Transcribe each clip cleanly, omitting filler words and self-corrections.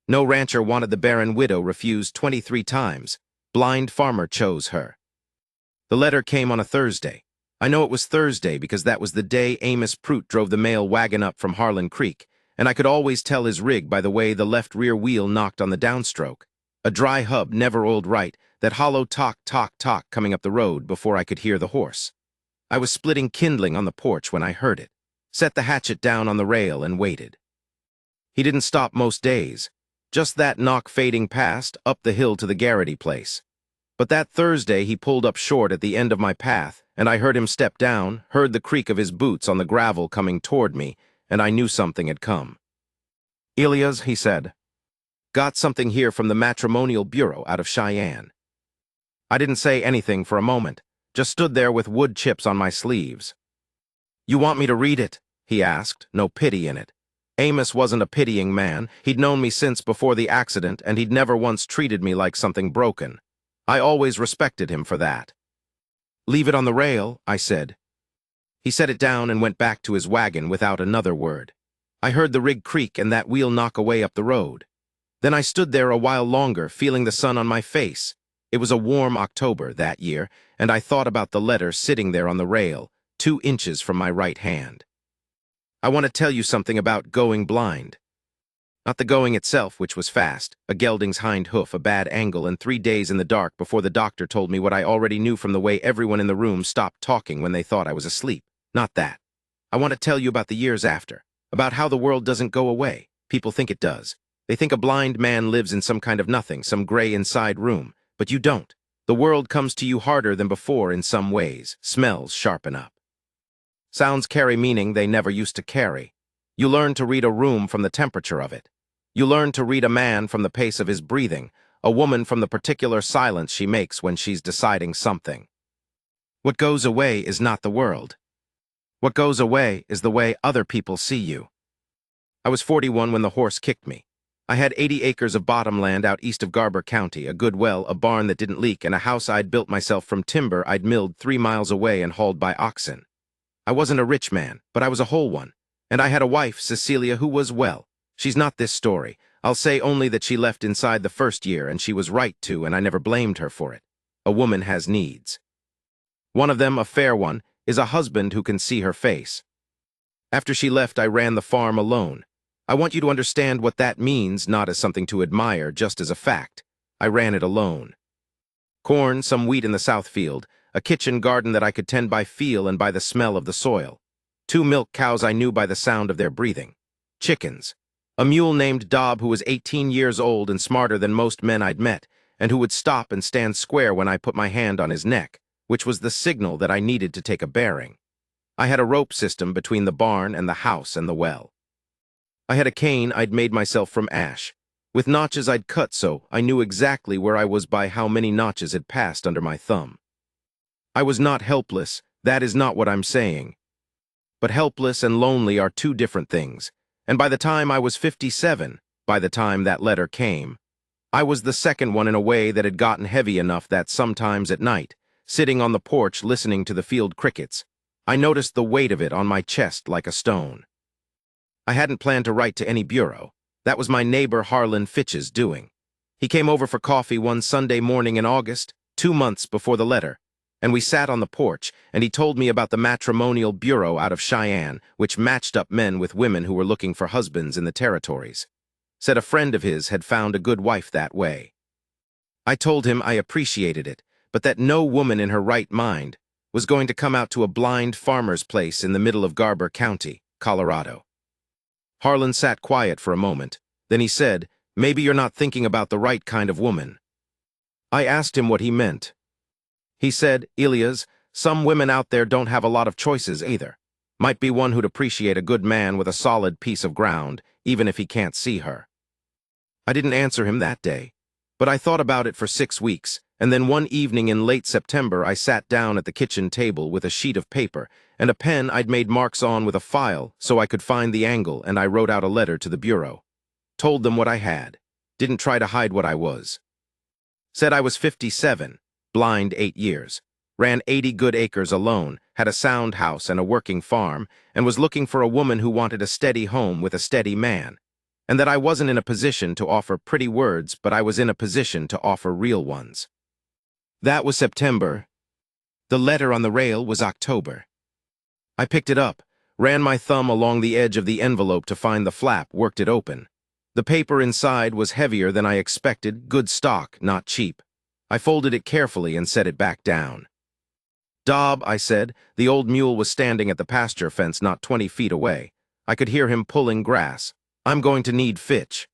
No rancher wanted the Barren widow refused 23 times. Blind farmer chose her. The letter came on a Thursday. I know it was Thursday because that was the day Amos Prout drove the mail wagon up from Harlan Creek, and I could always tell his rig by the way the left rear wheel knocked on the downstroke. A dry hub never oiled right, that hollow talk, talk, talk coming up the road before I could hear the horse. I was splitting kindling on the porch when I heard it, set the hatchet down on the rail and waited. He didn't stop most days. Just that knock fading past, up the hill to the Garrity place. But that Thursday he pulled up short at the end of my path, and I heard him step down, heard the creak of his boots on the gravel coming toward me, and I knew something had come. "Elias," he said, "got something here from the Matrimonial Bureau out of Cheyenne." I didn't say anything for a moment, just stood there with wood chips on my sleeves. "You want me to read it?" he asked, no pity in it. Amos wasn't a pitying man. He'd known me since before the accident, and he'd never once treated me like something broken. I always respected him for that. "Leave it on the rail," I said. He set it down and went back to his wagon without another word. I heard the rig creak and that wheel knock away up the road. Then I stood there a while longer, feeling the sun on my face. It was a warm October that year, and I thought about the letter sitting there on the rail, 2 inches from my right hand. I want to tell you something about going blind. Not the going itself, which was fast, a gelding's hind hoof, a bad angle, and 3 days in the dark before the doctor told me what I already knew from the way everyone in the room stopped talking when they thought I was asleep. Not that. I want to tell you about the years after, about how the world doesn't go away. People think it does. They think a blind man lives in some kind of nothing, some gray inside room, but you don't. The world comes to you harder than before in some ways. Smells sharpen up. Sounds carry meaning they never used to carry. You learn to read a room from the temperature of it. You learn to read a man from the pace of his breathing, a woman from the particular silence she makes when she's deciding something. What goes away is not the world. What goes away is the way other people see you. I was 41 when the horse kicked me. I had 80 acres of bottomland out east of Garber County, a good well, a barn that didn't leak, and a house I'd built myself from timber I'd milled 3 miles away and hauled by oxen. I wasn't a rich man, but I was a whole one. And I had a wife, Cecilia, who was, well, she's not this story. I'll say only that she left inside the first year, and she was right to, and I never blamed her for it. A woman has needs. One of them, a fair one, is a husband who can see her face. After she left, I ran the farm alone. I want you to understand what that means, not as something to admire, just as a fact. I ran it alone. Corn, some wheat in the south field, a kitchen garden that I could tend by feel and by the smell of the soil. 2 milk cows I knew by the sound of their breathing. Chickens. A mule named Dob who was 18 years old and smarter than most men I'd met, and who would stop and stand square when I put my hand on his neck, which was the signal that I needed to take a bearing. I had a rope system between the barn and the house and the well. I had a cane I'd made myself from ash, with notches I'd cut so I knew exactly where I was by how many notches had passed under my thumb. I was not helpless, that is not what I'm saying. But helpless and lonely are 2 different things, and by the time I was 57, by the time that letter came, I was the second one in a way that had gotten heavy enough that sometimes at night, sitting on the porch listening to the field crickets, I noticed the weight of it on my chest like a stone. I hadn't planned to write to any bureau. That was my neighbor Harlan Fitch's doing. He came over for coffee one Sunday morning in August, 2 months before the letter, and we sat on the porch, and he told me about the Matrimonial Bureau out of Cheyenne, which matched up men with women who were looking for husbands in the territories. Said a friend of his had found a good wife that way. I told him I appreciated it, but that no woman in her right mind was going to come out to a blind farmer's place in the middle of Garber County, Colorado. Harlan sat quiet for a moment. Then he said, "Maybe you're not thinking about the right kind of woman." I asked him what he meant. He said, "Elias, some women out there don't have a lot of choices either. Might be one who'd appreciate a good man with a solid piece of ground, even if he can't see her." I didn't answer him that day, but I thought about it for 6 weeks, and then one evening in late September I sat down at the kitchen table with a sheet of paper and a pen I'd made marks on with a file so I could find the angle, and I wrote out a letter to the bureau. Told them what I had. Didn't try to hide what I was. Said I was 57. Blind 8 years, ran 80 good acres alone, had a sound house and a working farm, and was looking for a woman who wanted a steady home with a steady man. and that I wasn't in a position to offer pretty words, but I was in a position to offer real ones. That was September. The letter on the rail was October. I picked it up, ran my thumb along the edge of the envelope to find the flap, worked it open. The paper inside was heavier than I expected, good stock, not cheap. I folded it carefully and set it back down. "Dob," I said. The old mule was standing at the pasture fence not 20 feet away. I could hear him pulling grass. "I'm going to need Fitch."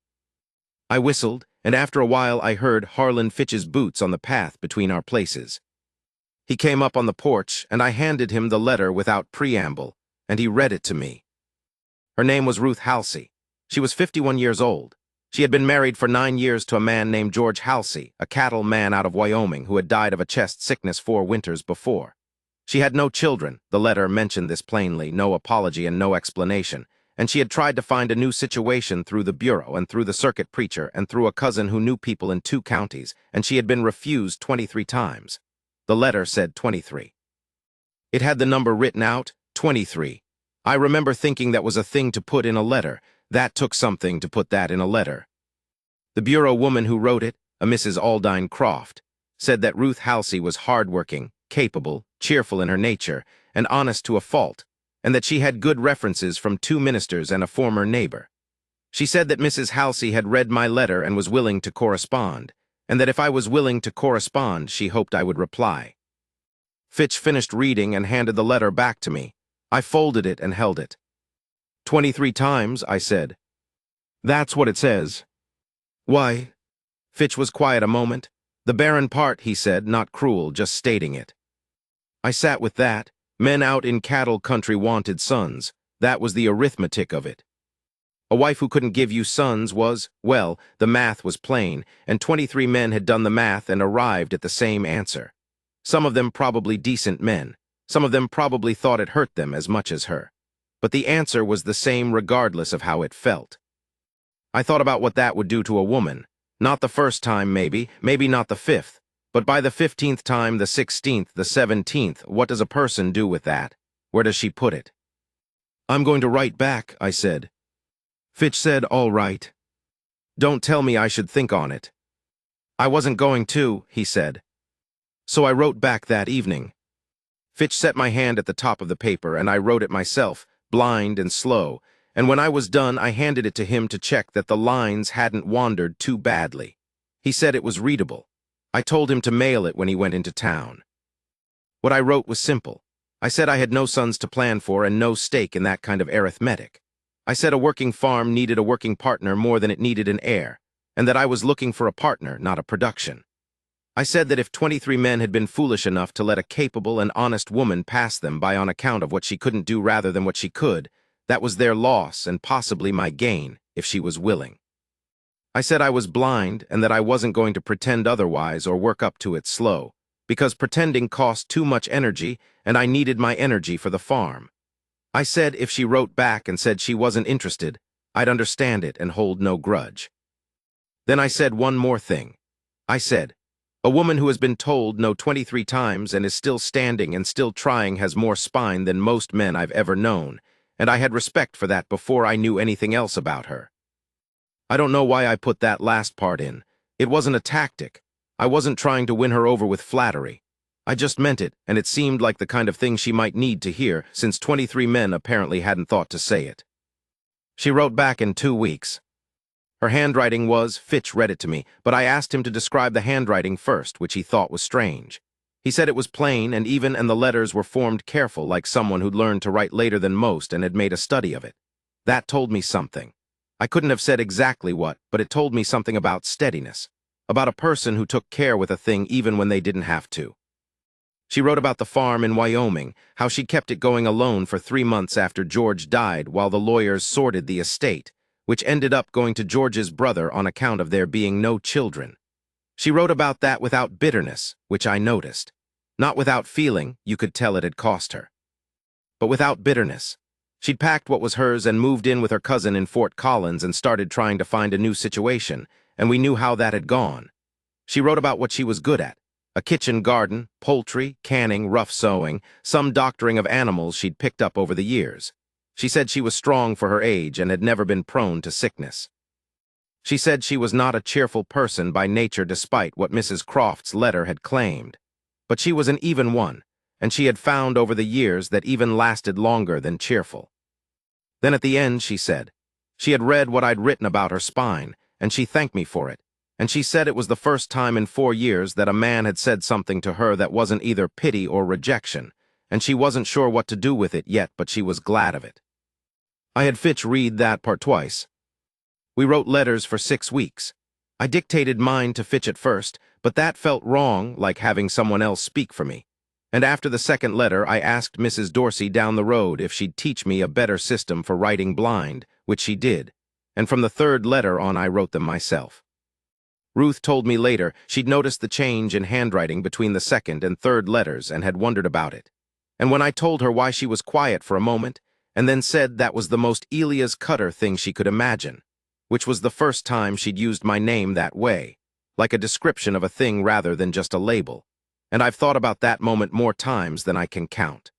I whistled, and after a while I heard Harlan Fitch's boots on the path between our places. He came up on the porch, and I handed him the letter without preamble, and he read it to me. Her name was Ruth Halsey. She was 51 years old. She had been married for 9 years to a man named George Halsey, a cattle man out of Wyoming who had died of a chest sickness 4 winters before. She had no children, the letter mentioned this plainly, no apology and no explanation, and she had tried to find a new situation through the bureau and through the circuit preacher and through a cousin who knew people in 2 counties, and she had been refused 23 times. The letter said 23. It had the number written out, 23. I remember thinking that was a thing to put in a letter. That took something to put that in a letter. The bureau woman who wrote it, a Mrs. Aldine Croft, said that Ruth Halsey was hardworking, capable, cheerful in her nature, and honest to a fault, and that she had good references from 2 ministers and a former neighbor. She said that Mrs. Halsey had read my letter and was willing to correspond, and that if I was willing to correspond, she hoped I would reply. Fitch finished reading and handed the letter back to me. I folded it and held it. 23 times, I said. That's what it says. Why? Fitch was quiet a moment. The barren part, he said, not cruel, just stating it. I sat with that. Men out in cattle country wanted sons. That was the arithmetic of it. A wife who couldn't give you sons was, well, the math was plain, and 23 men had done the math and arrived at the same answer. Some of them probably decent men. Some of them probably thought it hurt them as much as her. But the answer was the same regardless of how it felt. I thought about what that would do to a woman. Not the first time, maybe not the 5th. But by the 15th time, the 16th, the 17th, what does a person do with that? Where does she put it? I'm going to write back, I said. Fitch said, all right. Don't tell me I should think on it. I wasn't going to, he said. So I wrote back that evening. Fitch set my hand at the top of the paper, and I wrote it myself, blind and slow, and when I was done, I handed it to him to check that the lines hadn't wandered too badly. He said it was readable. I told him to mail it when he went into town. What I wrote was simple. I said I had no sons to plan for and no stake in that kind of arithmetic. I said a working farm needed a working partner more than it needed an heir, and that I was looking for a partner, not a production. I said that if 23 men had been foolish enough to let a capable and honest woman pass them by on account of what she couldn't do rather than what she could, that was their loss and possibly my gain, if she was willing. I said I was blind and that I wasn't going to pretend otherwise or work up to it slow, because pretending cost too much energy and I needed my energy for the farm. I said if she wrote back and said she wasn't interested, I'd understand it and hold no grudge. Then I said one more thing. I said, a woman who has been told no 23 times and is still standing and still trying has more spine than most men I've ever known, and I had respect for that before I knew anything else about her. I don't know why I put that last part in. It wasn't a tactic. I wasn't trying to win her over with flattery. I just meant it, and it seemed like the kind of thing she might need to hear, since 23 men apparently hadn't thought to say it. She wrote back in 2 weeks. Her handwriting was, Fitch read it to me, but I asked him to describe the handwriting first, which he thought was strange. He said it was plain and even, and the letters were formed careful, like someone who'd learned to write later than most and had made a study of it. That told me something. I couldn't have said exactly what, but it told me something about steadiness, about a person who took care with a thing even when they didn't have to. She wrote about the farm in Wyoming, how she kept it going alone for 3 months after George died while the lawyers sorted the estate, which ended up going to George's brother on account of there being no children. She wrote about that without bitterness, which I noticed. Not without feeling, you could tell it had cost her. But without bitterness. She'd packed what was hers and moved in with her cousin in Fort Collins and started trying to find a new situation, and we knew how that had gone. She wrote about what she was good at. A kitchen garden, poultry, canning, rough sewing, some doctoring of animals she'd picked up over the years. She said she was strong for her age and had never been prone to sickness. She said she was not a cheerful person by nature despite what Mrs. Croft's letter had claimed. But she was an even one, and she had found over the years that even lasted longer than cheerful. Then at the end she said, she had read what I'd written about her spine, and she thanked me for it, and she said it was the first time in 4 years that a man had said something to her that wasn't either pity or rejection, and she wasn't sure what to do with it yet, but she was glad of it. I had Fitch read that part twice. We wrote letters for 6 weeks. I dictated mine to Fitch at first, but that felt wrong, like having someone else speak for me. And after the second letter, I asked Mrs. Dorsey down the road if she'd teach me a better system for writing blind, which she did. And from the third letter on, I wrote them myself. Ruth told me later she'd noticed the change in handwriting between the second and third letters and had wondered about it. And when I told her why, she was quiet for a moment, and then said that was the most Elias Cutter thing she could imagine, which was the first time she'd used my name that way, like a description of a thing rather than just a label. And I've thought about that moment more times than I can count.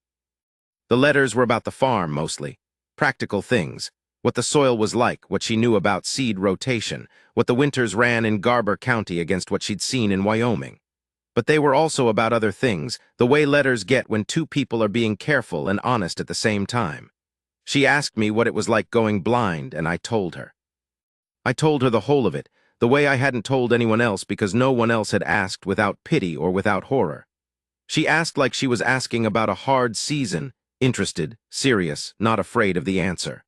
The letters were about the farm mostly, practical things, what the soil was like, what she knew about seed rotation, what the winters ran in Garber County against what she'd seen in Wyoming. But they were also about other things, the way letters get when two people are being careful and honest at the same time. She asked me what it was like going blind, and I told her. I told her the whole of it, the way I hadn't told anyone else because no one else had asked without pity or without horror. She asked like she was asking about a hard season, interested, serious, not afraid of the answer.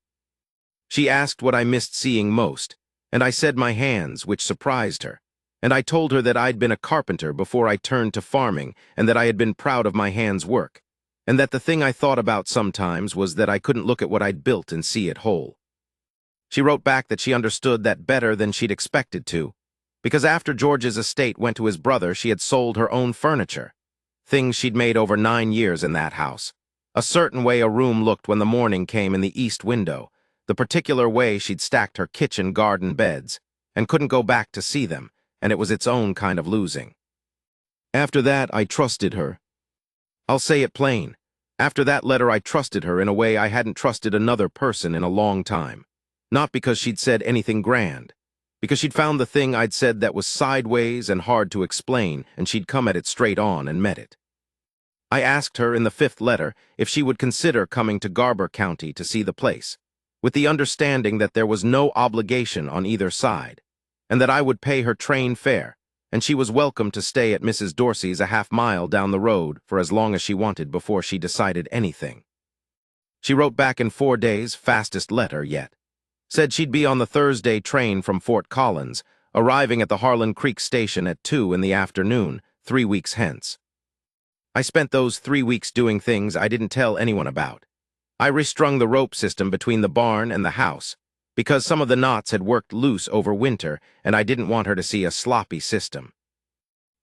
She asked what I missed seeing most, and I said my hands, which surprised her. And I told her that I'd been a carpenter before I turned to farming and that I had been proud of my hands' work, and that the thing I thought about sometimes was that I couldn't look at what I'd built and see it whole. She wrote back that she understood that better than she'd expected to, because after George's estate went to his brother, she had sold her own furniture, things she'd made over 9 years in that house, a certain way a room looked when the morning came in the east window, the particular way she'd stacked her kitchen garden beds, and couldn't go back to see them, and it was its own kind of losing. After that, I trusted her. I'll say it plain. After that letter, I trusted her in a way I hadn't trusted another person in a long time. Not because she'd said anything grand, because she'd found the thing I'd said that was sideways and hard to explain, and she'd come at it straight on and met it. I asked her in the 5th letter if she would consider coming to Garber County to see the place, with the understanding that there was no obligation on either side, and that I would pay her train fare, and she was welcome to stay at Mrs. Dorsey's a half-mile down the road for as long as she wanted before she decided anything. She wrote back in 4 days, fastest letter yet. Said she'd be on the Thursday train from Fort Collins, arriving at the Harlan Creek station at 2 in the afternoon, 3 weeks hence. I spent those 3 weeks doing things I didn't tell anyone about. I restrung the rope system between the barn and the house, because some of the knots had worked loose over winter, and I didn't want her to see a sloppy system.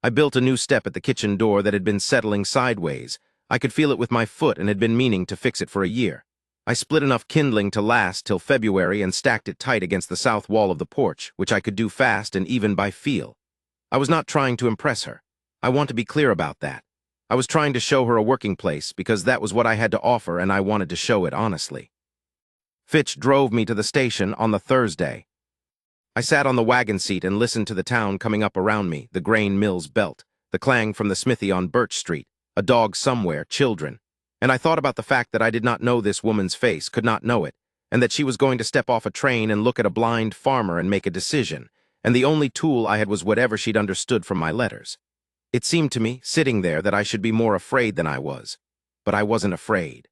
I built a new step at the kitchen door that had been settling sideways. I could feel it with my foot and had been meaning to fix it for a year. I split enough kindling to last till February and stacked it tight against the south wall of the porch, which I could do fast and even by feel. I was not trying to impress her. I want to be clear about that. I was trying to show her a working place because that was what I had to offer and I wanted to show it honestly. Fitch drove me to the station on the Thursday. I sat on the wagon seat and listened to the town coming up around me, the grain mill's belt, the clang from the smithy on Birch Street, a dog somewhere, children. And I thought about the fact that I did not know this woman's face, could not know it, and that she was going to step off a train and look at a blind farmer and make a decision, and the only tool I had was whatever she'd understood from my letters. It seemed to me, sitting there, that I should be more afraid than I was. But I wasn't afraid.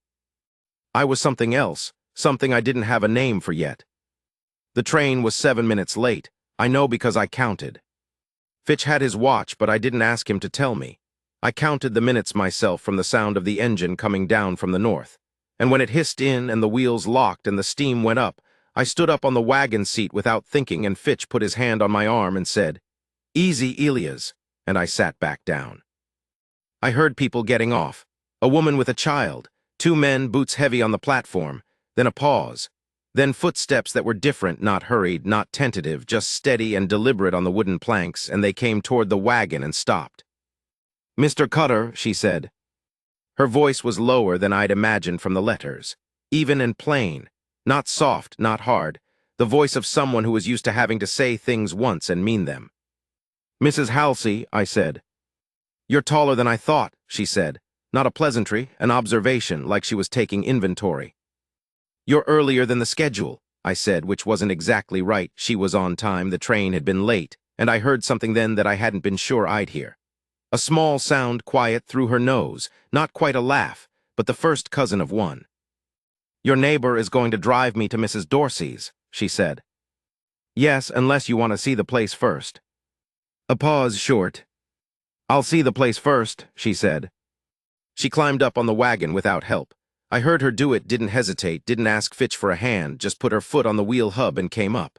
I was something else, something I didn't have a name for yet. The train was 7 minutes late. I know because I counted. Fitch had his watch, but I didn't ask him to tell me. I counted the minutes myself from the sound of the engine coming down from the north, and when it hissed in and the wheels locked and the steam went up, I stood up on the wagon seat without thinking, and Fitch put his hand on my arm and said, "Easy, Elias," and I sat back down. I heard people getting off, a woman with a child, 2 men, boots heavy on the platform, then a pause, then footsteps that were different, not hurried, not tentative, just steady and deliberate on the wooden planks, and they came toward the wagon and stopped. "Mr. Cutter," she said. Her voice was lower than I'd imagined from the letters, even and plain, not soft, not hard, the voice of someone who was used to having to say things once and mean them. "Mrs. Halsey," I said. "You're taller than I thought," she said. Not a pleasantry, an observation, like she was taking inventory. "You're earlier than the schedule," I said, which wasn't exactly right. She was on time, the train had been late, and I heard something then that I hadn't been sure I'd hear. A small sound quiet through her nose, not quite a laugh, but the first cousin of one. "Your neighbor is going to drive me to Mrs. Dorsey's," she said. "Yes, unless you want to see the place first." A pause short. "I'll see the place first," she said. She climbed up on the wagon without help. I heard her do it, didn't hesitate, didn't ask Fitch for a hand, just put her foot on the wheel hub and came up.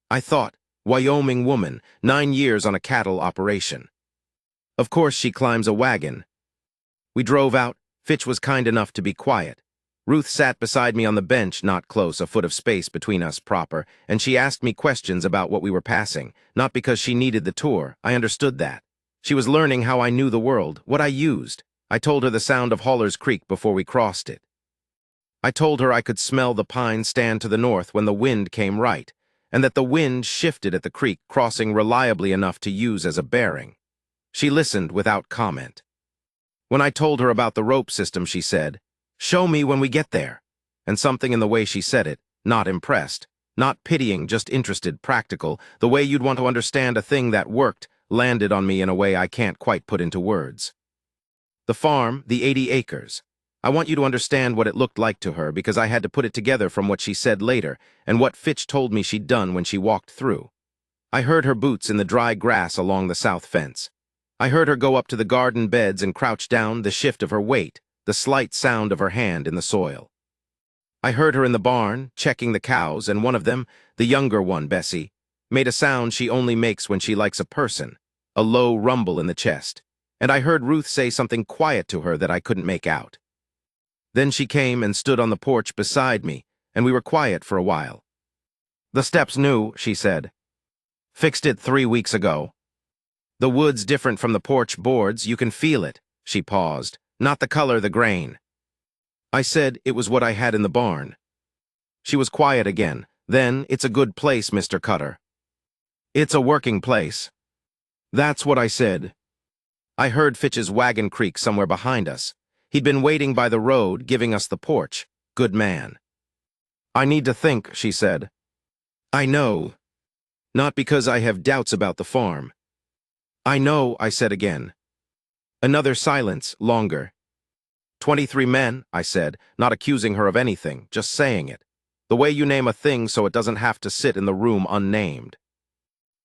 I thought, Wyoming woman, 9 years on a cattle operation. Of course she climbs a wagon. We drove out. Fitch was kind enough to be quiet. Ruth sat beside me on the bench, not close, a foot of space between us proper, and she asked me questions about what we were passing, not because she needed the tour. I understood that. She was learning how I knew the world, what I used. I told her the sound of Haller's Creek before we crossed it. I told her I could smell the pines stand to the north when the wind came right, and that the wind shifted at the creek, crossing reliably enough to use as a bearing. She listened without comment. When I told her about the rope system, she said, "Show me when we get there." And something in the way she said it, not impressed, not pitying, just interested, practical, the way you'd want to understand a thing that worked, landed on me in a way I can't quite put into words. The farm, the 80 acres. I want you to understand what it looked like to her because I had to put it together from what she said later and what Fitch told me she'd done when she walked through. I heard her boots in the dry grass along the south fence. I heard her go up to the garden beds and crouch down, the shift of her weight, the slight sound of her hand in the soil. I heard her in the barn, checking the cows, and one of them, the younger one, Bessie, made a sound she only makes when she likes a person, a low rumble in the chest. And I heard Ruth say something quiet to her that I couldn't make out. Then she came and stood on the porch beside me, and we were quiet for a while. "The step's new," she said. "Fixed it 3 weeks ago. The wood's different from the porch boards, you can feel it." She paused. "Not the color, the grain." I said it was what I had in the barn. She was quiet again. Then, "It's a good place, Mr. Cutter." "It's a working place." That's what I said. I heard Fitch's wagon creak somewhere behind us. He'd been waiting by the road, giving us the porch. Good man. "I need to think," she said. "I know. Not because I have doubts about the farm." "I know," I said again. Another silence, longer. 23 men, I said, not accusing her of anything, just saying it. The way you name a thing so it doesn't have to sit in the room unnamed.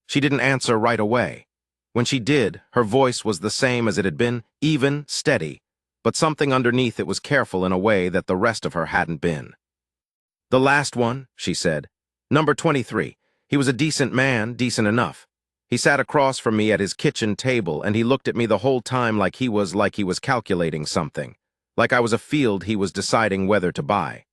She didn't answer right away. When she did, her voice was the same as it had been, even, steady, but something underneath it was careful in a way that the rest of her hadn't been. "The last one," she said. "Number 23. He was a decent man, decent enough. He sat across from me at his kitchen table, and he looked at me the whole time like he was calculating something, like I was a field he was deciding whether to buy.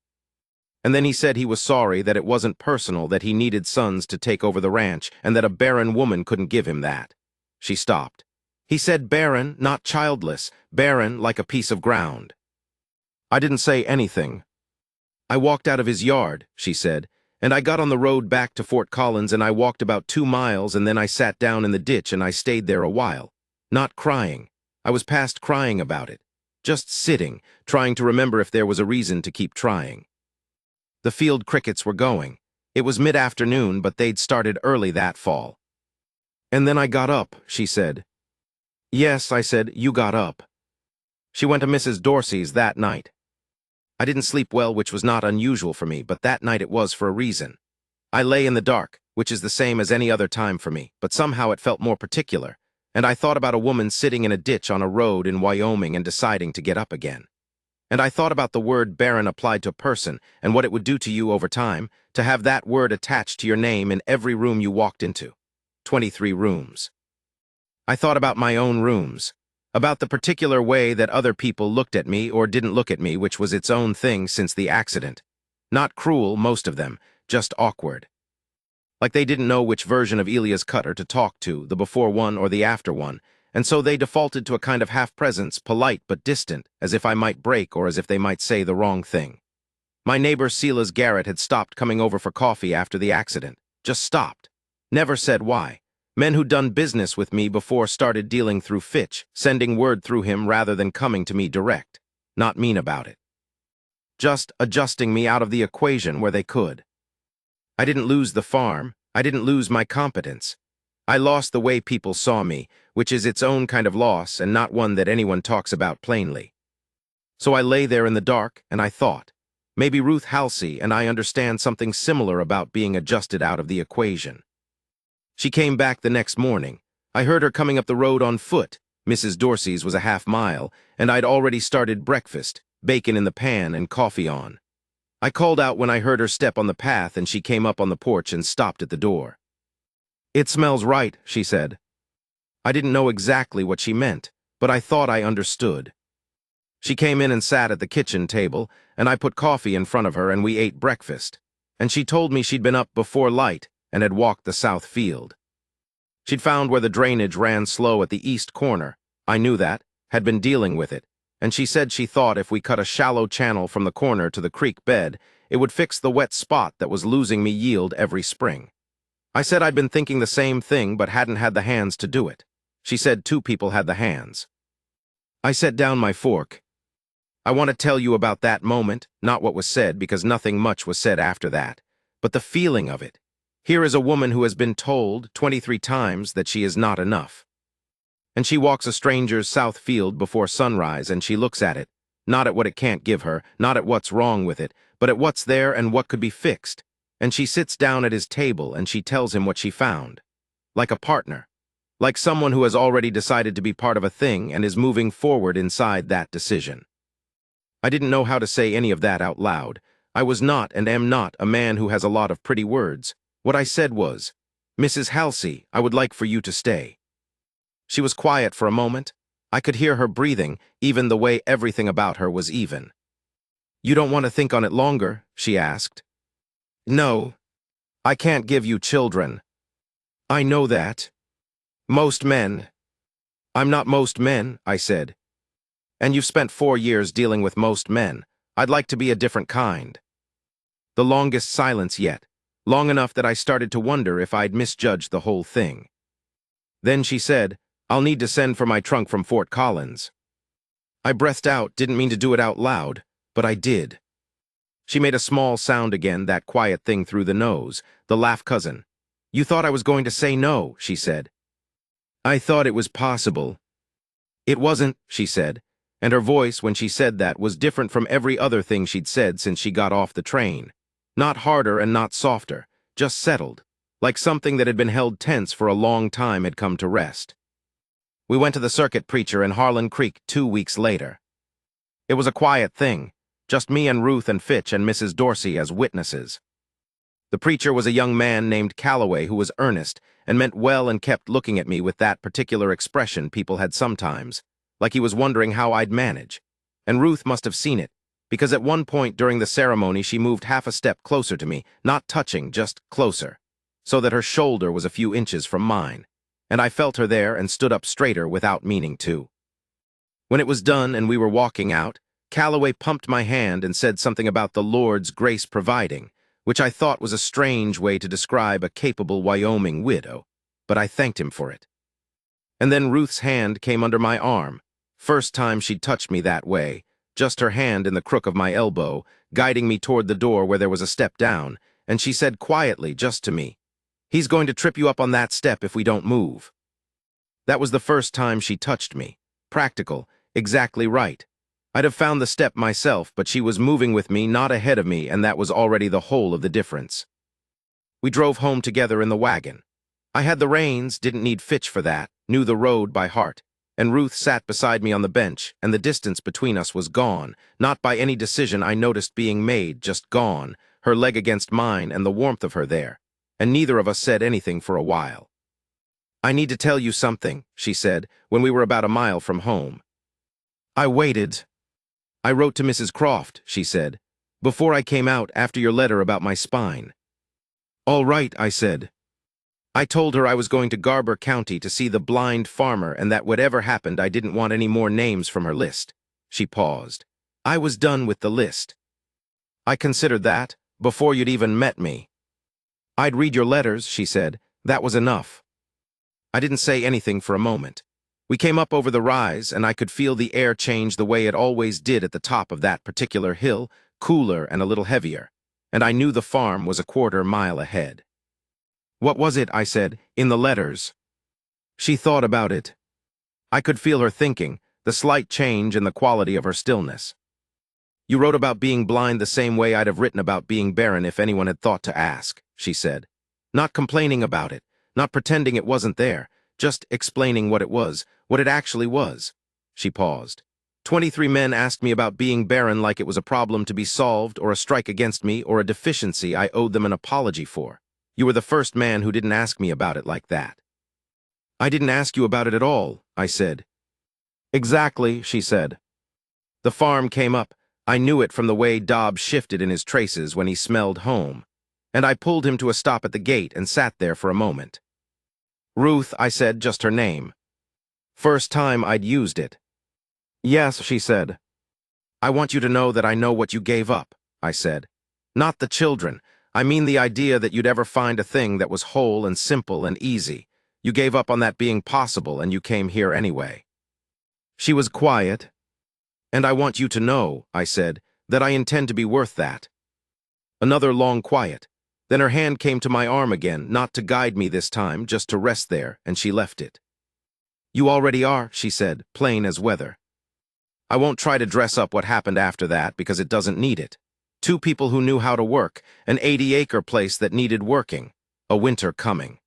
And then he said he was sorry, that it wasn't personal, that he needed sons to take over the ranch, and that a barren woman couldn't give him that." She stopped. "He said barren, not childless, barren like a piece of ground." I didn't say anything. "I walked out of his yard," she said, "and I got on the road back to Fort Collins, and I walked about 2 miles, and then I sat down in the ditch and I stayed there a while. Not crying. I was past crying about it. Just sitting, trying to remember if there was a reason to keep trying." The field crickets were going. It was mid-afternoon, but they'd started early that fall. "And then I got up," she said. "Yes," I said, "you got up." She went to Mrs. Dorsey's that night. I didn't sleep well, which was not unusual for me, but that night it was for a reason. I lay in the dark, which is the same as any other time for me, but somehow it felt more particular, and I thought about a woman sitting in a ditch on a road in Wyoming and deciding to get up again. And I thought about the word barren applied to a person and what it would do to you over time, to have that word attached to your name in every room you walked into. 23 rooms. I thought about my own rooms, about the particular way that other people looked at me or didn't look at me, which was its own thing since the accident. Not cruel, most of them, just awkward. Like they didn't know which version of Elias Cutter to talk to, the before one or the after one, and so they defaulted to a kind of half-presence, polite but distant, as if I might break or as if they might say the wrong thing. My neighbor Sela's Garrett had stopped coming over for coffee after the accident. Just stopped. Never said why. Men who'd done business with me before started dealing through Fitch, sending word through him rather than coming to me direct. Not mean about it. Just adjusting me out of the equation where they could. I didn't lose the farm. I didn't lose my competence. I lost the way people saw me, which is its own kind of loss and not one that anyone talks about plainly. So I lay there in the dark and I thought, maybe Ruth Halsey and I understand something similar about being adjusted out of the equation. She came back the next morning. I heard her coming up the road on foot. Mrs. Dorsey's was a half-mile, and I'd already started breakfast, bacon in the pan and coffee on. I called out when I heard her step on the path and she came up on the porch and stopped at the door. "It smells right," she said. I didn't know exactly what she meant, but I thought I understood. She came in and sat at the kitchen table, and I put coffee in front of her and we ate breakfast. And she told me she'd been up before light and had walked the south field. She'd found where the drainage ran slow at the east corner. I knew that, had been dealing with it, and she said she thought if we cut a shallow channel from the corner to the creek bed, it would fix the wet spot that was losing me yield every spring. I said I'd been thinking the same thing but hadn't had the hands to do it. She said 2 people had the hands. I set down my fork. I want to tell you about that moment, not what was said because nothing much was said after that, but the feeling of it. Here is a woman who has been told 23 times that she is not enough. And she walks a stranger's south field before sunrise and she looks at it, not at what it can't give her, not at what's wrong with it, but at what's there and what could be fixed. And she sits down at his table and she tells him what she found. Like a partner. Like someone who has already decided to be part of a thing and is moving forward inside that decision. I didn't know how to say any of that out loud. I was not and am not a man who has a lot of pretty words. What I said was, "Mrs. Halsey, I would like for you to stay." She was quiet for a moment. I could hear her breathing, even the way everything about her was even. "You don't want to think on it longer?" she asked. "No. I can't give you children." "I know that. Most men." "I'm not most men," I said. "And you've spent 4 years dealing with most men. I'd like to be a different kind." The longest silence yet. Long enough that I started to wonder if I'd misjudged the whole thing. Then she said, "I'll need to send for my trunk from Fort Collins." I breathed out, didn't mean to do it out loud, but I did. She made a small sound again, that quiet thing through the nose, the laugh cousin. "You thought I was going to say no," she said. "I thought it was possible." "It wasn't," she said, and her voice when she said that was different from every other thing she'd said since she got off the train. Not harder and not softer, just settled, like something that had been held tense for a long time had come to rest. We went to the circuit preacher in Harlan Creek 2 weeks later. It was a quiet thing, just me and Ruth and Fitch and Mrs. Dorsey as witnesses. The preacher was a young man named Calloway who was earnest and meant well and kept looking at me with that particular expression people had sometimes, like he was wondering how I'd manage. And Ruth must have seen it, because at one point during the ceremony she moved half a step closer to me, not touching, just closer, so that her shoulder was a few inches from mine, and I felt her there and stood up straighter without meaning to. When it was done and we were walking out, Calloway pumped my hand and said something about the Lord's grace providing, which I thought was a strange way to describe a capable Wyoming widow, but I thanked him for it. And then Ruth's hand came under my arm, first time she'd touched me that way, just her hand in the crook of my elbow, guiding me toward the door where there was a step down, and she said quietly, just to me, "He's going to trip you up on that step if we don't move." That was the first time she touched me. Practical, exactly right. I'd have found the step myself, but she was moving with me, not ahead of me, and that was already the whole of the difference. We drove home together in the wagon. I had the reins, didn't need Fitch for that, knew the road by heart. And Ruth sat beside me on the bench, and the distance between us was gone, not by any decision I noticed being made, just gone, her leg against mine and the warmth of her there, and neither of us said anything for a while. "I need to tell you something," she said, when we were about a mile from home. I waited. "I wrote to Mrs. Croft," she said, "before I came out after your letter about my spine." "All right," I said. I told her I was going to Garber County to see the blind farmer and that whatever happened I didn't want any more names from her list. She paused. I was done with the list. I considered that, before you'd even met me. I'd read your letters, she said. That was enough. I didn't say anything for a moment. We came up over the rise, and I could feel the air change the way it always did at the top of that particular hill, cooler and a little heavier, and I knew the farm was a quarter-mile ahead. What was it, I said, in the letters? She thought about it. I could feel her thinking, the slight change in the quality of her stillness. You wrote about being blind the same way I'd have written about being barren if anyone had thought to ask, she said. Not complaining about it, not pretending it wasn't there, just explaining what it was, what it actually was. She paused. 23 men asked me about being barren like it was a problem to be solved or a strike against me or a deficiency I owed them an apology for. You were the first man who didn't ask me about it like that. I didn't ask you about it at all, I said. Exactly, she said. The farm came up. I knew it from the way Dobbs shifted in his traces when he smelled home, and I pulled him to a stop at the gate and sat there for a moment. Ruth, I said, just her name. First time I'd used it. Yes, she said. I want you to know that I know what you gave up, I said. Not the children. I mean the idea that you'd ever find a thing that was whole and simple and easy. You gave up on that being possible and you came here anyway. She was quiet. And I want you to know, I said, that I intend to be worth that. Another long quiet. Then her hand came to my arm again, not to guide me this time, just to rest there, and she left it. You already are, she said, plain as weather. I won't try to dress up what happened after that because it doesn't need it. Two people who knew how to work, an 80-acre place that needed working, a winter coming.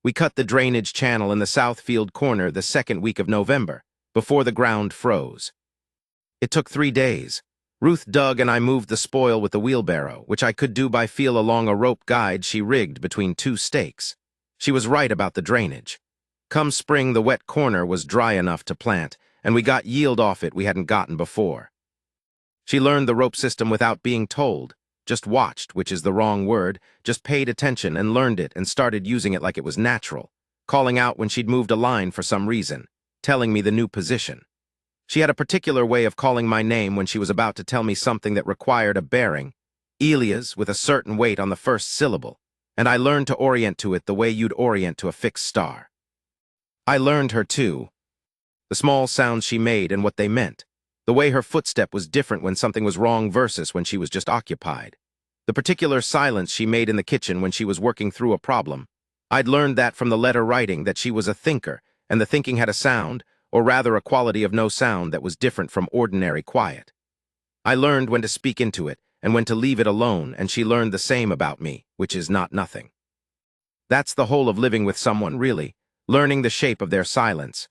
We cut the drainage channel in the south field corner the second week of November, before the ground froze. It took 3 days. Ruth dug and I moved the spoil with the wheelbarrow, which I could do by feel along a rope guide she rigged between 2 stakes. She was right about the drainage. Come spring, the wet corner was dry enough to plant, and we got yield off it we hadn't gotten before. She learned the rope system without being told, just watched, which is the wrong word, just paid attention and learned it and started using it like it was natural, calling out when she'd moved a line for some reason, telling me the new position. She had a particular way of calling my name when she was about to tell me something that required a bearing, Elia's with a certain weight on the first syllable, and I learned to orient to it the way you'd orient to a fixed star. I learned her too, the small sounds she made and what they meant, the way her footstep was different when something was wrong versus when she was just occupied, the particular silence she made in the kitchen when she was working through a problem. I'd learned that from the letter writing that she was a thinker, and the thinking had a sound, or rather a quality of no sound that was different from ordinary quiet. I learned when to speak into it and when to leave it alone, and she learned the same about me, which is not nothing. That's the whole of living with someone, really, learning the shape of their silence.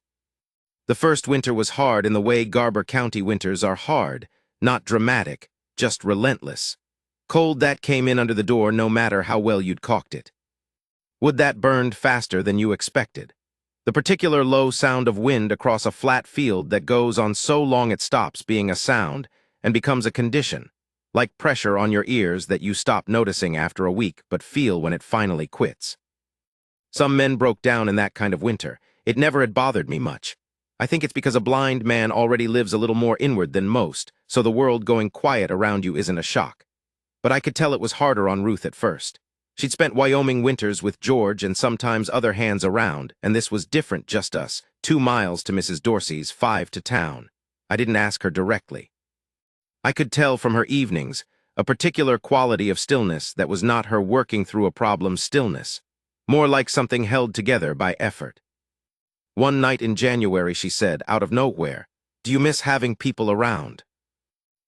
The first winter was hard in the way Garber County winters are hard, not dramatic, just relentless. Cold that came in under the door no matter how well you'd caulked it. Wood that burned faster than you expected. The particular low sound of wind across a flat field that goes on so long it stops being a sound and becomes a condition, like pressure on your ears that you stop noticing after a week but feel when it finally quits. Some men broke down in that kind of winter. It never had bothered me much. I think it's because a blind man already lives a little more inward than most, so the world going quiet around you isn't a shock. But I could tell it was harder on Ruth at first. She'd spent Wyoming winters with George and sometimes other hands around, and this was different, just us, 2 miles to Mrs. Dorsey's, 5 to town. I didn't ask her directly. I could tell from her evenings a particular quality of stillness that was not her working through a problem stillness, more like something held together by effort. One night in January she said, out of nowhere, "Do you miss having people around?"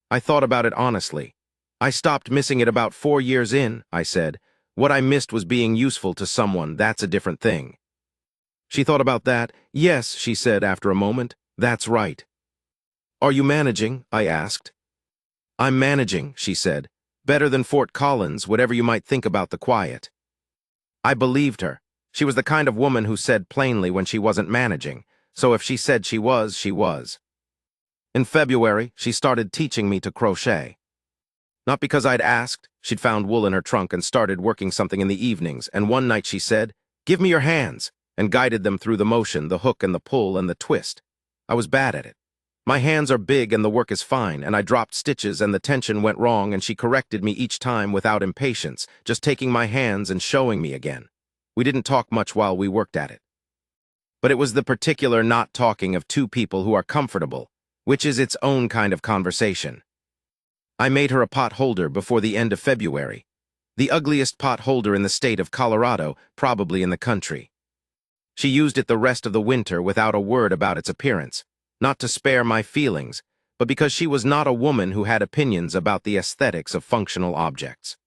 I thought about it honestly. I stopped missing it about 4 years in, I said. What I missed was being useful to someone, that's a different thing. She thought about that. Yes, she said after a moment, that's right. Are you managing? I asked. I'm managing, she said. Better than Fort Collins, whatever you might think about the quiet. I believed her. She was the kind of woman who said plainly when she wasn't managing, so if she said she was, she was. In February, she started teaching me to crochet. Not because I'd asked. She'd found wool in her trunk and started working something in the evenings, and one night she said, "Give me your hands," and guided them through the motion, the hook and the pull and the twist. I was bad at it. My hands are big and the work is fine, and I dropped stitches and the tension went wrong and she corrected me each time without impatience, just taking my hands and showing me again. We didn't talk much while we worked at it. But it was the particular not talking of two people who are comfortable, which is its own kind of conversation. I made her a pot holder before the end of February. The ugliest pot holder in the state of Colorado, probably in the country. She used it the rest of the winter without a word about its appearance, not to spare my feelings, but because she was not a woman who had opinions about the aesthetics of functional objects.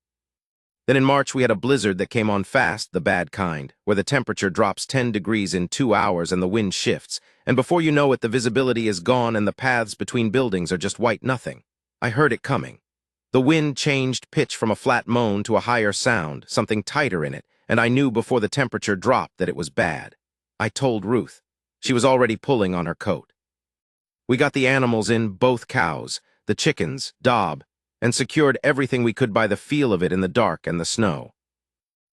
Then in March we had a blizzard that came on fast, the bad kind, where the temperature drops 10 degrees in 2 hours and the wind shifts, and before you know it the visibility is gone and the paths between buildings are just white nothing. I heard it coming. The wind changed pitch from a flat moan to a higher sound, something tighter in it, and I knew before the temperature dropped that it was bad. I told Ruth. She was already pulling on her coat. We got the animals in, both cows, the chickens, Dob, and secured everything we could by the feel of it in the dark and the snow.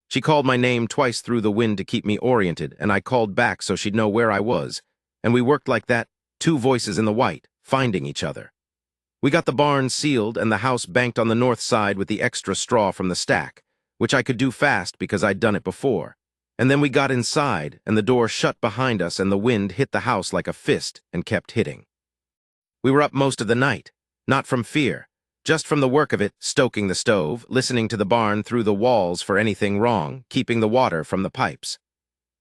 She called my name twice through the wind to keep me oriented, and I called back so she'd know where I was, and we worked like that, two voices in the white, finding each other. We got the barn sealed and the house banked on the north side with the extra straw from the stack, which I could do fast because I'd done it before. And then we got inside, and the door shut behind us and the wind hit the house like a fist and kept hitting. We were up most of the night, not from fear, just from the work of it, stoking the stove, listening to the barn through the walls for anything wrong, keeping the water from the pipes.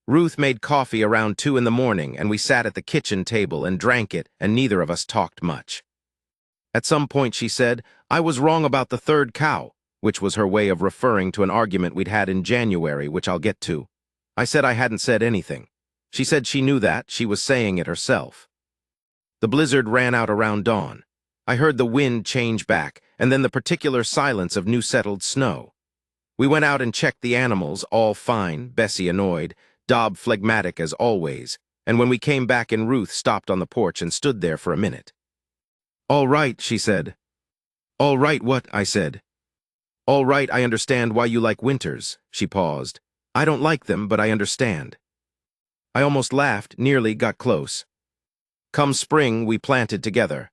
Ruth made coffee around 2 in the morning, and we sat at the kitchen table and drank it, and neither of us talked much. At some point she said, I was wrong about the third cow, which was her way of referring to an argument we'd had in January, which I'll get to. I said I hadn't said anything. She said she knew that, she was saying it herself. The blizzard ran out around dawn. I heard the wind change back, and then the particular silence of new-settled snow. We went out and checked the animals, all fine, Bessie annoyed, Dob phlegmatic as always, and when we came back in Ruth stopped on the porch and stood there for a minute. All right, she said. All right, what? I said. All right, I understand why you like winters, she paused. I don't like them, but I understand. I almost laughed, nearly got close. Come spring, we planted together.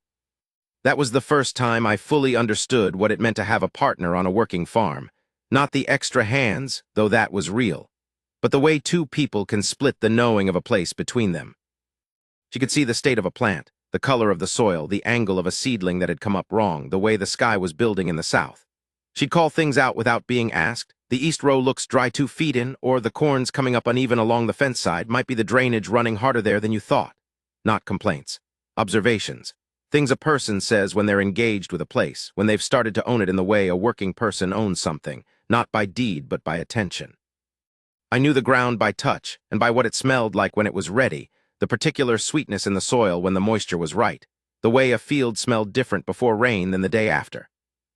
That was the first time I fully understood what it meant to have a partner on a working farm. Not the extra hands, though that was real, but the way two people can split the knowing of a place between them. She could see the state of a plant, the color of the soil, the angle of a seedling that had come up wrong, the way the sky was building in the south. She'd call things out without being asked. The east row looks dry 2 feet in, or the corn's coming up uneven along the fence side, might be the drainage running harder there than you thought. Not complaints. Observations. Things a person says when they're engaged with a place, when they've started to own it in the way a working person owns something, not by deed but by attention. I knew the ground by touch, and by what it smelled like when it was ready, the particular sweetness in the soil when the moisture was right, the way a field smelled different before rain than the day after.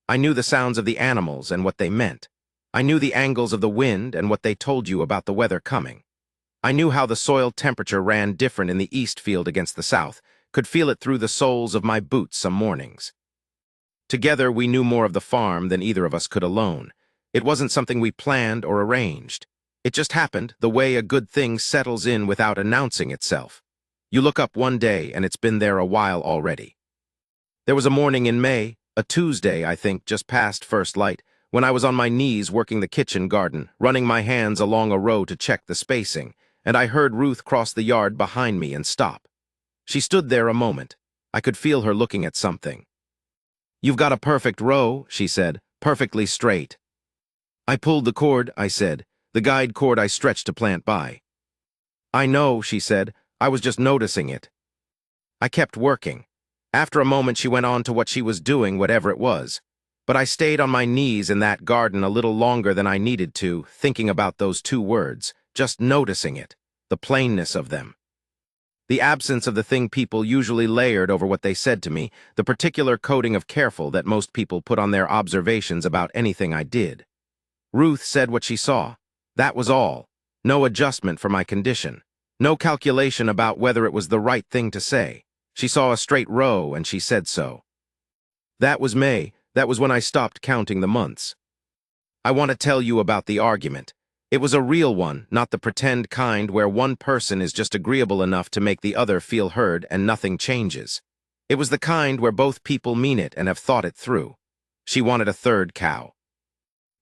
I knew the sounds of the animals and what they meant. I knew the angles of the wind and what they told you about the weather coming. I knew how the soil temperature ran different in the east field against the south, could feel it through the soles of my boots some mornings. Together we knew more of the farm than either of us could alone. It wasn't something we planned or arranged. It just happened, the way a good thing settles in without announcing itself. You look up one day and it's been there a while already. There was a morning in May, a Tuesday, I think, just past first light, when I was on my knees working the kitchen garden, running my hands along a row to check the spacing, and I heard Ruth cross the yard behind me and stop. She stood there a moment. I could feel her looking at something. You've got a perfect row, she said, perfectly straight. I pulled the cord, I said, the guide cord I stretched to plant by. I know, she said, I was just noticing it. I kept working. After a moment she went on to what she was doing, whatever it was. But I stayed on my knees in that garden a little longer than I needed to, thinking about those 2 words, just noticing it, the plainness of them. The absence of the thing people usually layered over what they said to me, the particular coating of careful that most people put on their observations about anything I did. Ruth said what she saw. That was all. No adjustment for my condition. No calculation about whether it was the right thing to say. She saw a straight row and she said so. That was May. That was when I stopped counting the months. I want to tell you about the argument. It was a real one, not the pretend kind where one person is just agreeable enough to make the other feel heard and nothing changes. It was the kind where both people mean it and have thought it through. She wanted a third cow.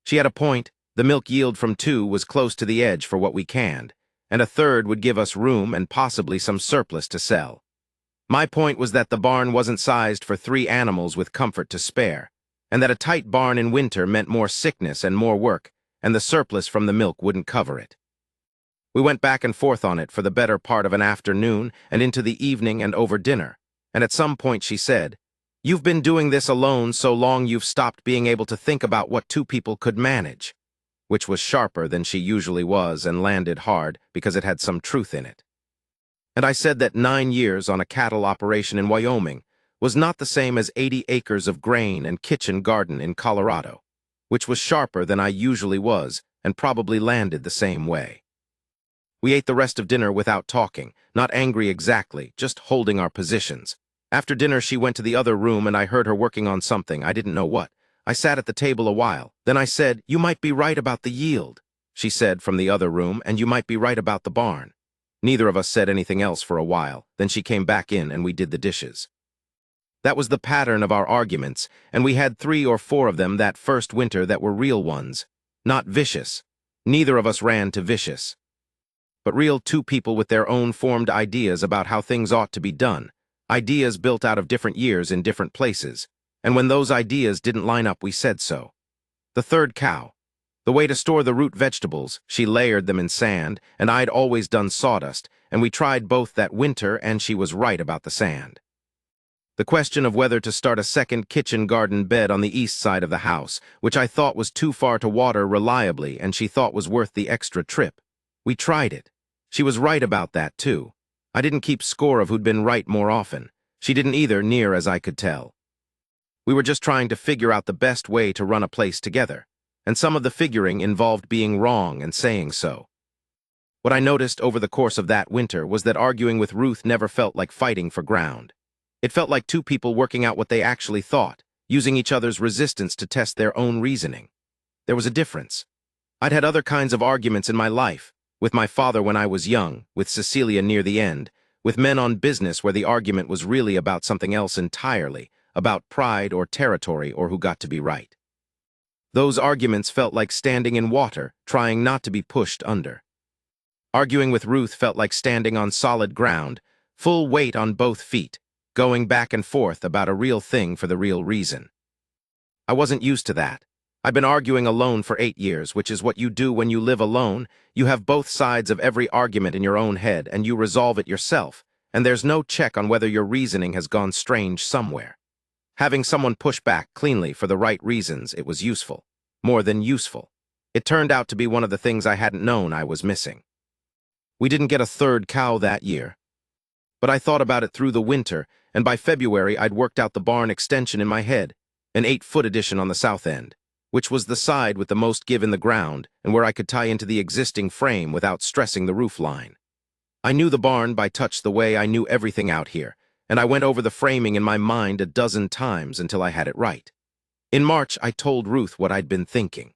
She had a point. The milk yield from 2 was close to the edge for what we canned, and a third would give us room and possibly some surplus to sell. My point was that the barn wasn't sized for 3 animals with comfort to spare, and that a tight barn in winter meant more sickness and more work, and the surplus from the milk wouldn't cover it. We went back and forth on it for the better part of an afternoon and into the evening and over dinner, and at some point she said, "You've been doing this alone so long you've stopped being able to think about what 2 people could manage," which was sharper than she usually was and landed hard because it had some truth in it. And I said that 9 years on a cattle operation in Wyoming was not the same as 80 acres of grain and kitchen garden in Colorado, which was sharper than I usually was and probably landed the same way. We ate the rest of dinner without talking, not angry exactly, just holding our positions. After dinner, she went to the other room and I heard her working on something, I didn't know what. I sat at the table a while. Then I said, "You might be right about the yield," she said from the other room, "and you might be right about the barn." Neither of us said anything else for a while. Then she came back in and we did the dishes. That was the pattern of our arguments, and we had 3 or 4 of them that first winter that were real ones. Not vicious. Neither of us ran to vicious. But real 2 people with their own formed ideas about how things ought to be done. Ideas built out of different years in different places. And when those ideas didn't line up, we said so. The third cow. The way to store the root vegetables, she layered them in sand, and I'd always done sawdust, and we tried both that winter, and she was right about the sand. The question of whether to start a second kitchen garden bed on the east side of the house, which I thought was too far to water reliably and she thought was worth the extra trip. We tried it. She was right about that, too. I didn't keep score of who'd been right more often. She didn't either, near as I could tell. We were just trying to figure out the best way to run a place together, and some of the figuring involved being wrong and saying so. What I noticed over the course of that winter was that arguing with Ruth never felt like fighting for ground. It felt like 2 people working out what they actually thought, using each other's resistance to test their own reasoning. There was a difference. I'd had other kinds of arguments in my life, with my father when I was young, with Cecilia near the end, with men on business where the argument was really about something else entirely, about pride or territory or who got to be right. Those arguments felt like standing in water, trying not to be pushed under. Arguing with Ruth felt like standing on solid ground, full weight on both feet, going back and forth about a real thing for the real reason. I wasn't used to that. I've been arguing alone for 8 years, which is what you do when you live alone. You have both sides of every argument in your own head, and you resolve it yourself, and there's no check on whether your reasoning has gone strange somewhere. Having someone push back cleanly for the right reasons, it was useful. More than useful. It turned out to be one of the things I hadn't known I was missing. We didn't get a third cow that year. But I thought about it through the winter, and by February I'd worked out the barn extension in my head, an 8-foot addition on the south end, which was the side with the most give in the ground and where I could tie into the existing frame without stressing the roof line. I knew the barn by touch the way I knew everything out here, and I went over the framing in my mind a dozen times until I had it right. In March, I told Ruth what I'd been thinking.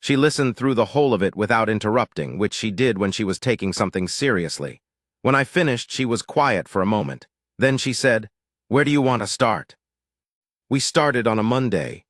She listened through the whole of it without interrupting, which she did when she was taking something seriously. When I finished, she was quiet for a moment. Then she said, "Where do you want to start?" We started on a Monday.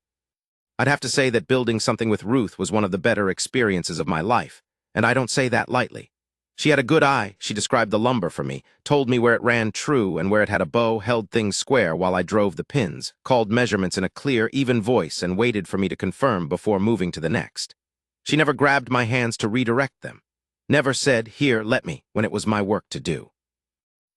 I'd have to say that building something with Ruth was one of the better experiences of my life, and I don't say that lightly. She had a good eye. She described the lumber for me, told me where it ran true and where it had a bow, held things square while I drove the pins, called measurements in a clear, even voice, and waited for me to confirm before moving to the next. She never grabbed my hands to redirect them. Never said, "Here, let me," when it was my work to do.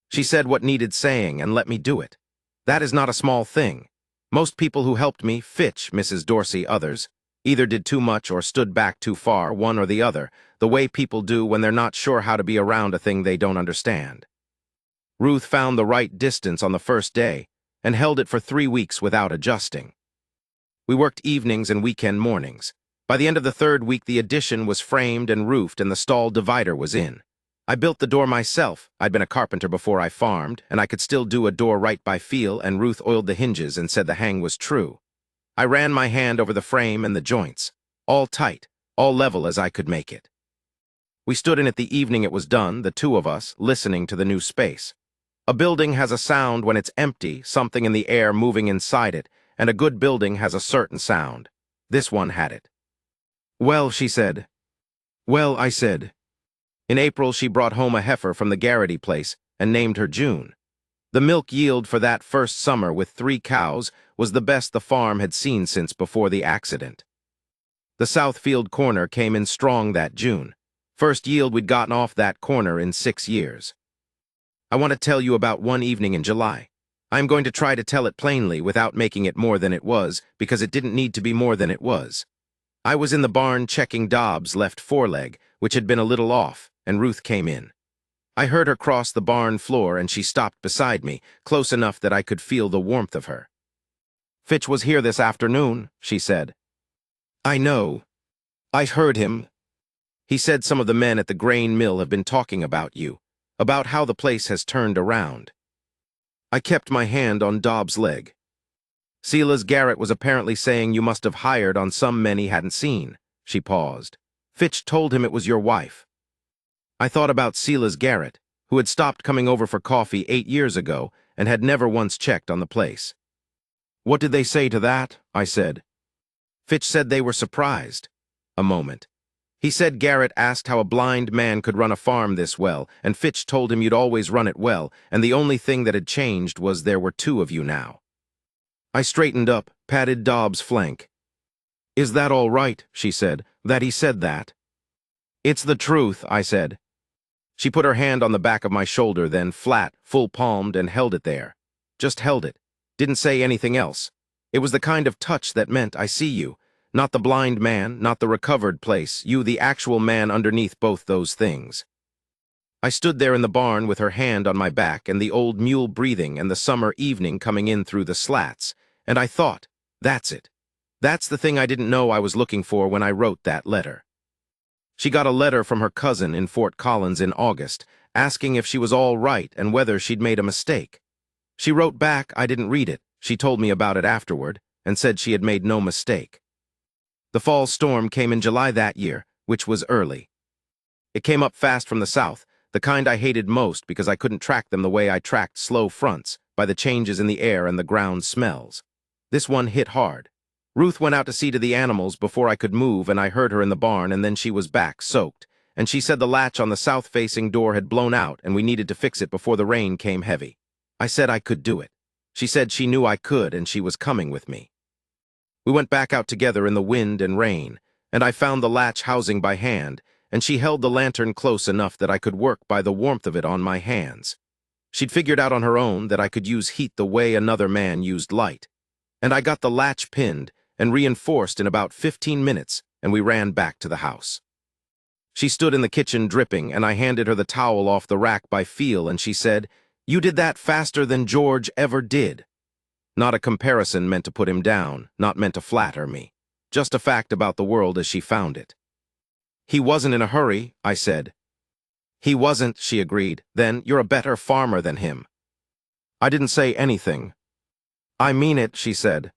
She said what needed saying and let me do it. That is not a small thing. Most people who helped me, Fitch, Mrs. Dorsey, others, either did too much or stood back too far, one or the other, the way people do when they're not sure how to be around a thing they don't understand. Ruth found the right distance on the first day and held it for 3 weeks without adjusting. We worked evenings and weekend mornings. By the end of the 3rd week, the addition was framed and roofed and the stall divider was in. I built the door myself. I'd been a carpenter before I farmed, and I could still do a door right by feel, and Ruth oiled the hinges and said the hang was true. I ran my hand over the frame and the joints, all tight, all level as I could make it. We stood in it the evening it was done, the 2 of us, listening to the new space. A building has a sound when it's empty, something in the air moving inside it, and a good building has a certain sound. This one had it. Well, she said. Well, I said. In April, she brought home a heifer from the Garrity place and named her June. The milk yield for that first summer with 3 cows was the best the farm had seen since before the accident. The Southfield corner came in strong that June. First yield we'd gotten off that corner in 6 years. I want to tell you about one evening in July. I'm going to try to tell it plainly without making it more than it was, because it didn't need to be more than it was. I was in the barn checking Dobbs' left foreleg, which had been a little off, and Ruth came in. I heard her cross the barn floor and she stopped beside me, close enough that I could feel the warmth of her. Fitch was here this afternoon, she said. I know. I heard him. He said some of the men at the grain mill have been talking about you, about how the place has turned around. I kept my hand on Dobbs' leg. Silas Garrett was apparently saying you must have hired on some men he hadn't seen. She paused. Fitch told him it was your wife. I thought about Silas Garrett, who had stopped coming over for coffee 8 years ago and had never once checked on the place. What did they say to that? I said. Fitch said they were surprised. A moment. He said Garrett asked how a blind man could run a farm this well, and Fitch told him you'd always run it well, and the only thing that had changed was there were 2 of you now. I straightened up, patted Dobbs' flank. Is that all right, she said, that he said that? It's the truth, I said. She put her hand on the back of my shoulder, then flat, full-palmed, and held it there. Just held it. Didn't say anything else. It was the kind of touch that meant I see you. Not the blind man, not the recovered place, you the actual man underneath both those things. I stood there in the barn with her hand on my back and the old mule breathing and the summer evening coming in through the slats, and I thought, that's it. That's the thing I didn't know I was looking for when I wrote that letter. She got a letter from her cousin in Fort Collins in August, asking if she was all right and whether she'd made a mistake. She wrote back I didn't read it. She told me about it afterward, and said she had made no mistake. The fall storm came in July that year, which was early. It came up fast from the south, the kind I hated most because I couldn't track them the way I tracked slow fronts, by the changes in the air and the ground smells. This one hit hard. Ruth went out to see to the animals before I could move, and I heard her in the barn, and then she was back, soaked, and she said the latch on the south-facing door had blown out and we needed to fix it before the rain came heavy. I said I could do it. She said she knew I could and she was coming with me. We went back out together in the wind and rain, and I found the latch housing by hand, and she held the lantern close enough that I could work by the warmth of it on my hands. She'd figured out on her own that I could use heat the way another man used light. And I got the latch pinned and reinforced in about 15 minutes, and we ran back to the house. She stood in the kitchen dripping, and I handed her the towel off the rack by feel, and she said, "You did that faster than George ever did." Not a comparison meant to put him down, not meant to flatter me. Just a fact about the world as she found it. He wasn't in a hurry, I said. He wasn't, she agreed. Then you're a better farmer than him. I didn't say anything. I mean it, she said.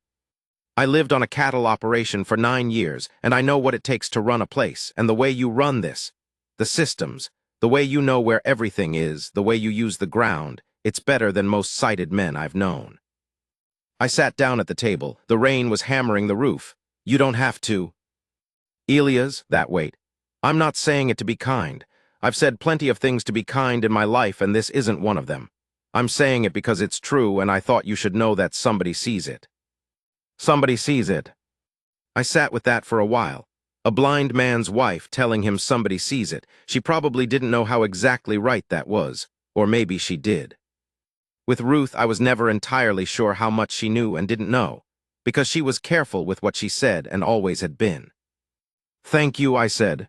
I lived on a cattle operation for 9 years, and I know what it takes to run a place, and the way you run this. The systems, the way you know where everything is, the way you use the ground, it's better than most sighted men I've known. I sat down at the table. The rain was hammering the roof. You don't have to. Elias, that weight. I'm not saying it to be kind. I've said plenty of things to be kind in my life, and this isn't one of them. I'm saying it because it's true, and I thought you should know that somebody sees it. Somebody sees it. I sat with that for a while. A blind man's wife telling him somebody sees it. She probably didn't know how exactly right that was, or maybe she did. With Ruth, I was never entirely sure how much she knew and didn't know, because she was careful with what she said and always had been. Thank you, I said.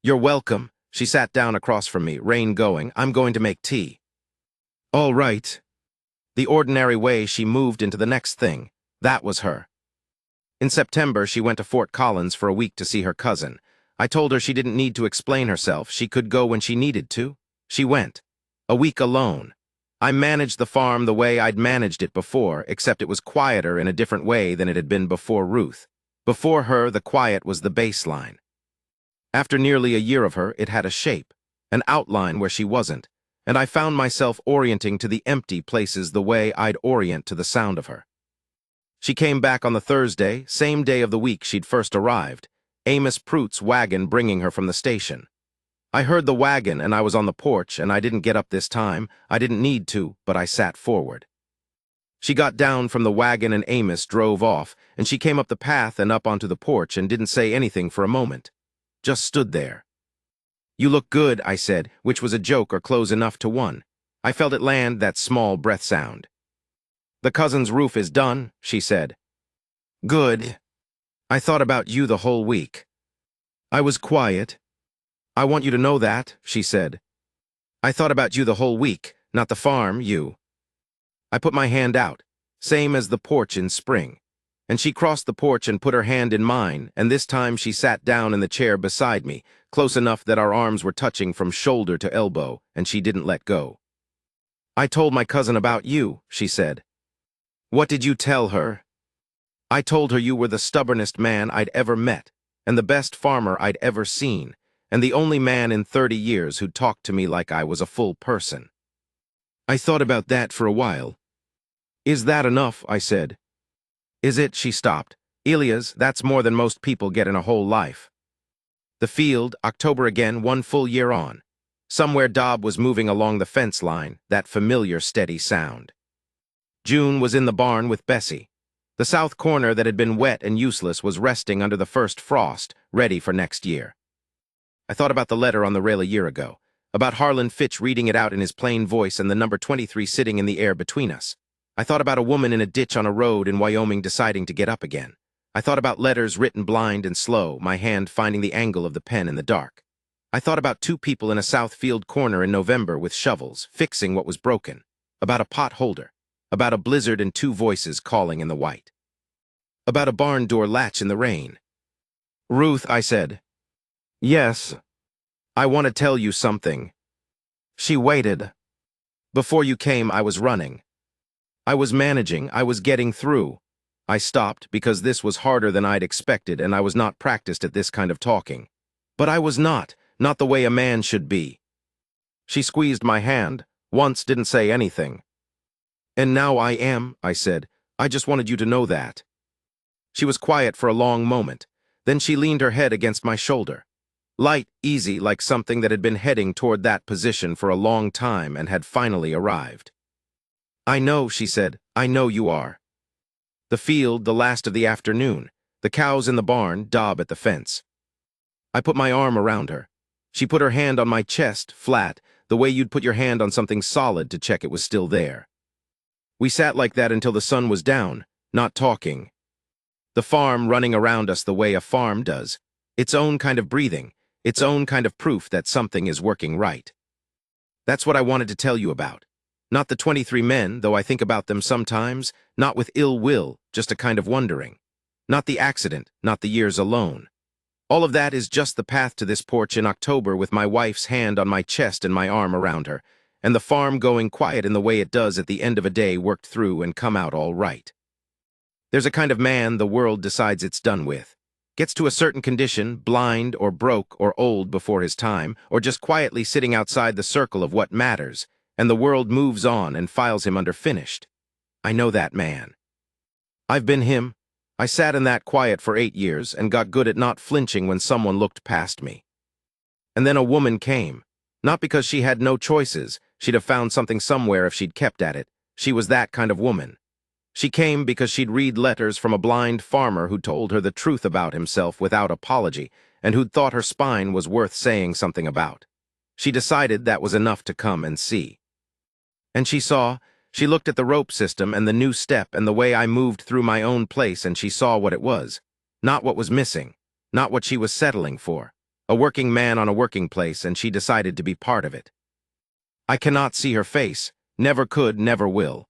You're welcome. She sat down across from me, rain going. I'm going to make tea. All right. The ordinary way she moved into the next thing. That was her. In September, she went to Fort Collins for a week to see her cousin. I told her she didn't need to explain herself. She could go when she needed to. She went. A week alone. I managed the farm the way I'd managed it before, except it was quieter in a different way than it had been before Ruth. Before her, the quiet was the baseline. After nearly a year of her, it had a shape, an outline where she wasn't, and I found myself orienting to the empty places the way I'd orient to the sound of her. She came back on the Thursday, same day of the week she'd first arrived, Amos Pruitt's wagon bringing her from the station. I heard the wagon and I was on the porch, and I didn't get up this time. I didn't need to, but I sat forward. She got down from the wagon and Amos drove off, and she came up the path and up onto the porch and didn't say anything for a moment. Just stood there. "You look good," I said, which was a joke or close enough to one. I felt it land, that small breath sound. "The cousin's roof is done," she said. "Good. I thought about you the whole week." I was quiet. "I want you to know that," she said. "I thought about you the whole week, not the farm, you." I put my hand out, same as the porch in spring, and she crossed the porch and put her hand in mine, and this time she sat down in the chair beside me, close enough that our arms were touching from shoulder to elbow, and she didn't let go. "I told my cousin about you," she said. "What did you tell her?" "I told her you were the stubbornest man I'd ever met, and the best farmer I'd ever seen, and the only man in 30 years who talked to me like I was a full person." I thought about that for a while. "Is that enough?" I said. "Is it?" She stopped. "Elias, that's more than most people get in a whole life." The field, October again, 1 full year on. Somewhere Dob was moving along the fence line, that familiar steady sound. June was in the barn with Bessie. The south corner that had been wet and useless was resting under the first frost, ready for next year. I thought about the letter on the rail a year ago, about Harlan Fitch reading it out in his plain voice and the number 23 sitting in the air between us. I thought about a woman in a ditch on a road in Wyoming deciding to get up again. I thought about letters written blind and slow, my hand finding the angle of the pen in the dark. I thought about 2 people in a south field corner in November with shovels, fixing what was broken, about a pot holder, about a blizzard and 2 voices calling in the white, about a barn door latch in the rain. "Ruth," I said. "Yes. I want to tell you something." She waited. "Before you came, I was running. I was managing, I was getting through." I stopped because this was harder than I'd expected and I was not practiced at this kind of talking. But I was not the way a man should be. She squeezed my hand, once didn't say anything. "And now I am," I said. "I just wanted you to know that." She was quiet for a long moment. Then she leaned her head against my shoulder. Light, easy, like something that had been heading toward that position for a long time and had finally arrived. "I know," she said. "I know you are." The field, the last of the afternoon. The cows in the barn, Dob at the fence. I put my arm around her. She put her hand on my chest, flat, the way you'd put your hand on something solid to check it was still there. We sat like that until the sun was down, not talking. The farm running around us the way a farm does. Its own kind of breathing, its own kind of proof that something is working right. That's what I wanted to tell you about. Not the 23 men, though I think about them sometimes, not with ill will, just a kind of wondering. Not the accident, not the years alone. All of that is just the path to this porch in October with my wife's hand on my chest and my arm around her, and the farm going quiet in the way it does at the end of a day worked through and come out all right. There's a kind of man the world decides it's done with. Gets to a certain condition, blind or broke or old before his time, or just quietly sitting outside the circle of what matters, and the world moves on and files him under finished. I know that man. I've been him. I sat in that quiet for 8 years and got good at not flinching when someone looked past me. And then a woman came. Not because she had no choices. She'd have found something somewhere if she'd kept at it. She was that kind of woman. She came because she'd read letters from a blind farmer who told her the truth about himself without apology and who'd thought her spine was worth saying something about. She decided that was enough to come and see. And she looked at the rope system and the new step and the way I moved through my own place, and she saw what it was. Not what was missing. Not what she was settling for. A working man on a working place, and she decided to be part of it. I cannot see her face. Never could, never will.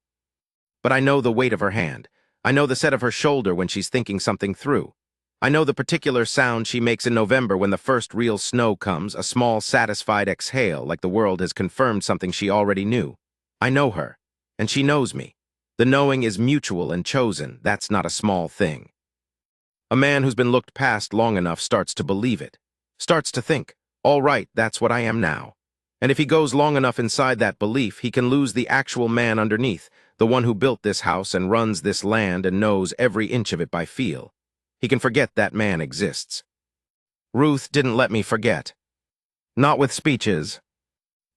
But I know the weight of her hand. I know the set of her shoulder when she's thinking something through. I know the particular sound she makes in November when the first real snow comes, a small, satisfied exhale, like the world has confirmed something she already knew. I know her, and she knows me. The knowing is mutual and chosen. That's not a small thing. A man who's been looked past long enough starts to believe it. Starts to think, all right, that's what I am now. And if he goes long enough inside that belief, he can lose the actual man underneath, the one who built this house and runs this land and knows every inch of it by feel. He can forget that man exists. Ruth didn't let me forget. Not with speeches.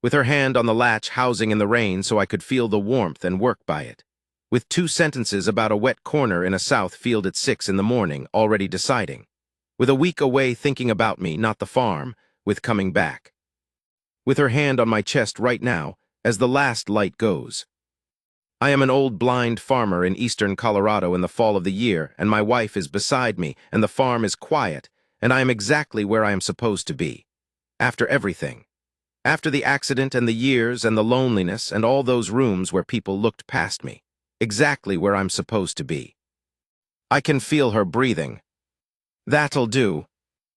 With her hand on the latch housing in the rain so I could feel the warmth and work by it. With 2 sentences about a wet corner in a south field at 6 in the morning, already deciding. With a week away thinking about me, not the farm, with coming back. With her hand on my chest right now, as the last light goes. I am an old blind farmer in eastern Colorado in the fall of the year, and my wife is beside me, and the farm is quiet, and I am exactly where I am supposed to be. After everything. After the accident and the years and the loneliness and all those rooms where people looked past me. Exactly where I'm supposed to be. I can feel her breathing. That'll do.